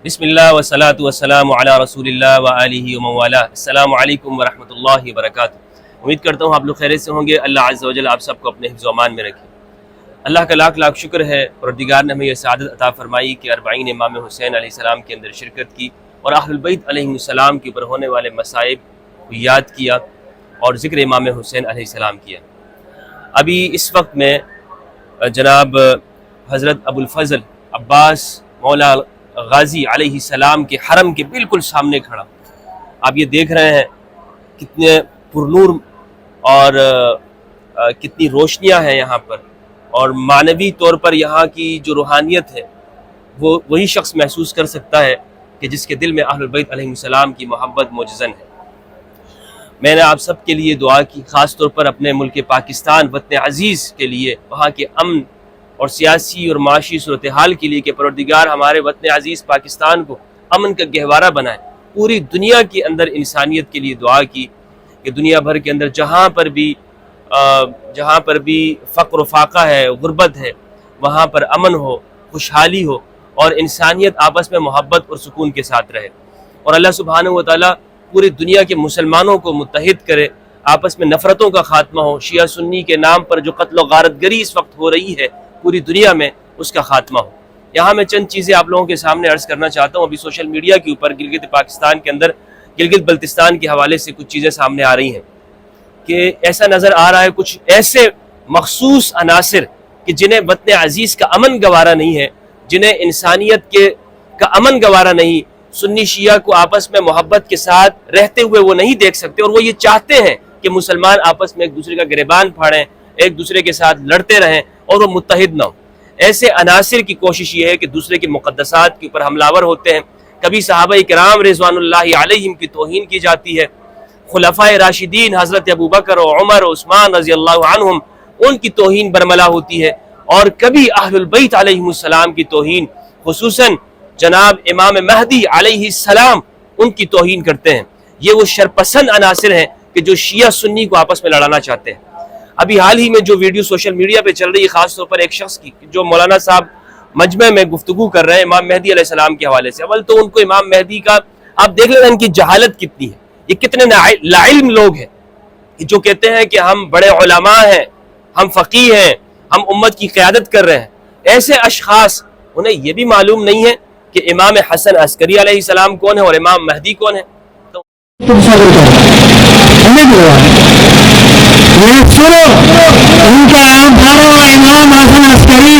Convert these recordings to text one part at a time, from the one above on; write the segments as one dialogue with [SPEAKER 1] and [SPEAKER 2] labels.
[SPEAKER 1] بسم اللہ والصلاة والسلام علی رسول اللہ وآلہ ومن السلام علیکم ورحمۃ اللہ وبرکاتہ۔ امید کرتا ہوں آپ لوگ خیریت سے ہوں گے۔ اللہ عز و جل آپ سب کو اپنے حفظ و امان میں رکھے۔ اللہ کا لاکھ لاکھ شکر ہے، پروردگار نے ہمیں یہ سعادت عطا فرمائی کہ 40 امام حسین علیہ السلام کے اندر شرکت کی اور اہل البیت علیہ السلام کے اوپر ہونے والے مصائب کو یاد کیا اور ذکر امام حسین علیہ السلام کیا۔ ابھی اس وقت میں جناب حضرت ابو الفضل عباس مولا غازی علیہ السلام کے حرم کے بالکل سامنے کھڑا۔ آپ یہ دیکھ رہے ہیں کتنے پرنور اور کتنی روشنیاں ہیں یہاں پر، اور معنوی طور پر یہاں کی جو روحانیت ہے وہ وہی شخص محسوس کر سکتا ہے کہ جس کے دل میں اہل البیت علیہ السلام کی محبت موجزن ہے۔ میں نے آپ سب کے لیے دعا کی، خاص طور پر اپنے ملک پاکستان وطن عزیز کے لیے، وہاں کے امن اور سیاسی اور معاشی صورتحال کے لیے کہ پروردگار ہمارے وطن عزیز پاکستان کو امن کا گہوارہ بنائے۔ پوری دنیا کے اندر انسانیت کے لیے دعا کی کہ دنیا بھر کے اندر جہاں پر بھی فقر و فاقہ ہے، غربت ہے، وہاں پر امن ہو، خوشحالی ہو اور انسانیت آپس میں محبت اور سکون کے ساتھ رہے، اور اللہ سبحانہ و تعالیٰ پوری دنیا کے مسلمانوں کو متحد کرے، آپس میں نفرتوں کا خاتمہ ہو، شیعہ سنی کے نام پر جو قتل و غارت گری اس وقت ہو رہی ہے پوری دنیا میں اس کا خاتمہ ہو۔ یہاں میں چند چیزیں آپ لوگوں کے سامنے عرض کرنا چاہتا ہوں۔ ابھی سوشل میڈیا کے اوپر گلگت پاکستان کے اندر گلگت بلتستان کے حوالے سے کچھ چیزیں سامنے آ رہی ہیں کہ ایسا نظر آ رہا ہے کچھ ایسے مخصوص عناصر کہ جنہیں وطن عزیز کا امن گوارا نہیں ہے، جنہیں انسانیت کا امن گوارا نہیں، سنی شیعہ کو آپس میں محبت کے ساتھ رہتے ہوئے وہ نہیں دیکھ سکتے، اور وہ یہ چاہتے ہیں کہ مسلمان آپس میں ایک دوسرے کا گریبان پھاڑیں، ایک دوسرے کے ساتھ لڑتے رہیں اور وہ متحد نہ ہوں۔ ایسے عناصر کی کوشش یہ ہے کہ دوسرے کے مقدسات کے اوپر حملہ آور ہوتے ہیں۔ کبھی صحابہ کرام رضوان اللہ علیہم کی توہین کی جاتی ہے، خلفائے راشدین حضرت ابوبکر و عمر و عثمان رضی اللہ عنہم ان کی توہین برملا ہوتی ہے، اور کبھی اہل البیت علیہ السلام کی توہین، خصوصاً جناب امام مہدی علیہ السلام ان کی توہین کرتے ہیں۔ یہ وہ شرپسند عناصر ہیں کہ جو شیعہ سنی کو آپس میں لڑانا چاہتے ہیں۔ ابھی حال ہی میں جو ویڈیو سوشل میڈیا پہ چل رہی ہے، خاص طور پر ایک شخص کی جو مولانا صاحب مجمع میں گفتگو کر رہے ہیں امام مہدی علیہ السلام کے حوالے سے، اول تو ان کو امام مہدی کا آپ دیکھ لینا ان کی جہالت کتنی ہے، یہ کتنے لاعلم لوگ ہیں جو کہتے ہیں کہ ہم بڑے علماء ہیں، ہم فقیہ ہیں، ہم امت کی قیادت کر رہے ہیں۔ ایسے اشخاص انہیں یہ بھی معلوم نہیں ہے کہ امام حسن عسکری علیہ السلام کون ہے اور امام مہدی کون ہے۔
[SPEAKER 2] ان کا عام بھارو امام حسن عسکری،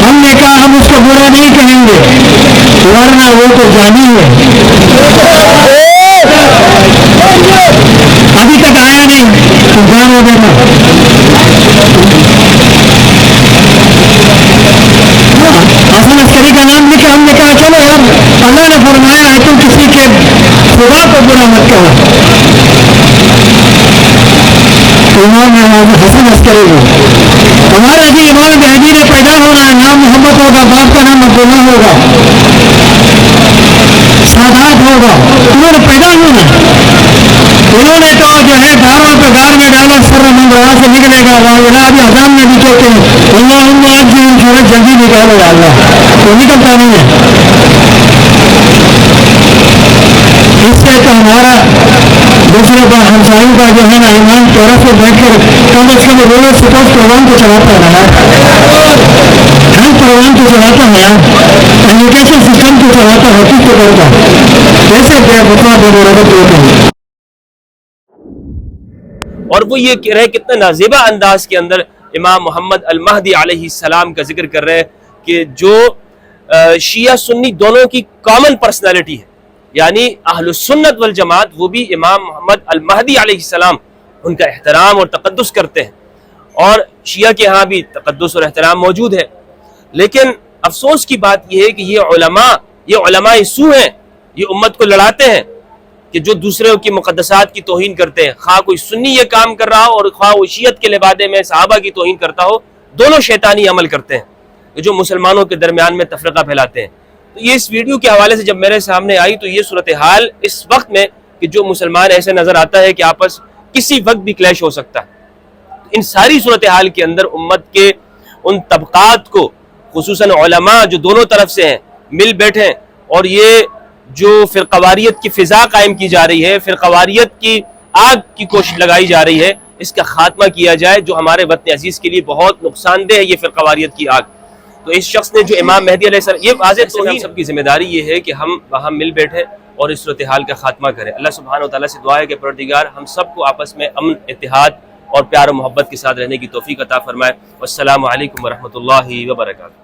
[SPEAKER 2] ہم نے کہا ہم اس کو برا نہیں کہیں گے، ورنہ وہ تو جانی ہے، ابھی تک آیا نہیں، جانے دینا۔ حسن عسکری کا نام لکھا، ہم نے کہا چلو یار، اللہ نے فرمایا ہے تم کسی کے خدا کو برا مت کہو۔ امام حسن عسکری ہمارا بھی امام مہدی نے پیدا ہونا ہے، نام محمد ہوگا، باپ کا نام عبداللہ ہوگا، سادات ہوگا، انہوں نے پیدا ہونا، انہوں نے تو جو ہے داروں پہ دار میں ڈالا، سر من وہاں سے نکلے گا، ابھی اذان میں بھی کہتے ہیں اللہم آج جلدی نکالے گا، اللہ وہ نکلتا نہیں ہے۔ اس سے تو ہمارا دوسرے کا ہمسایوں کا جو ہے نا ایمان طرف سے بیٹھ کر کم از کم رولر سپورٹ پروگرام کو چلاتا ہے یار، ہیلتھ پروگرام کو چلاتا ہے یار، ایجوکیشن سسٹم کو چلاتا ہے، کس کو کرتا ہے، کیسے بتوا دے رہے ہیں۔
[SPEAKER 1] اور وہ یہ کہہ رہے کتنے نازیبہ انداز کے اندر امام محمد المہدی علیہ السلام کا ذکر کر رہے ہیں کہ جو شیعہ سنی دونوں کی کامن پرسنالٹی ہے، یعنی اہل السنت والجماعت وہ بھی امام محمد المہدی علیہ السلام ان کا احترام اور تقدس کرتے ہیں، اور شیعہ کے ہاں بھی تقدس اور احترام موجود ہے۔ لیکن افسوس کی بات یہ ہے کہ یہ علماء سو ہیں، یہ امت کو لڑاتے ہیں کہ جو دوسرے کی مقدسات کی توہین کرتے ہیں، خواہ کوئی سنی یہ کام کر رہا ہو اور خواہ وہ شیعت کے لبادے میں صحابہ کی توہین کرتا ہو، دونوں شیطانی عمل کرتے ہیں جو مسلمانوں کے درمیان میں تفرقہ پھیلاتے ہیں۔ تو یہ اس ویڈیو کے حوالے سے جب میرے سامنے آئی تو یہ صورتحال اس وقت میں کہ جو مسلمان ایسے نظر آتا ہے کہ آپس کسی وقت بھی کلیش ہو سکتا ہے، ان ساری صورتحال کے اندر امت کے ان طبقات کو، خصوصاً علماء جو دونوں طرف سے ہیں، مل بیٹھیں اور یہ جو فرقواریت کی فضا قائم کی جا رہی ہے، فرقواریت کی آگ کی کوشش لگائی جا رہی ہے، اس کا خاتمہ کیا جائے، جو ہمارے وطن عزیز کے لیے بہت نقصان دہ ہے یہ فرقواریت کی آگ۔ تو اس شخص نے جو امام مہدی علیہ السلام، یہ واضح توہین، سب کی ذمہ داری یہ ہے کہ ہم وہاں مل بیٹھے اور اس صورتحال کا خاتمہ کریں۔ اللہ سبحانہ و تعالیٰ سے دعا ہے کہ پروردگار ہم سب کو آپس میں امن، اتحاد اور پیار و محبت کے ساتھ رہنے کی توفیق عطا فرمائے۔ والسلام علیکم ورحمۃ اللہ وبرکاتہ۔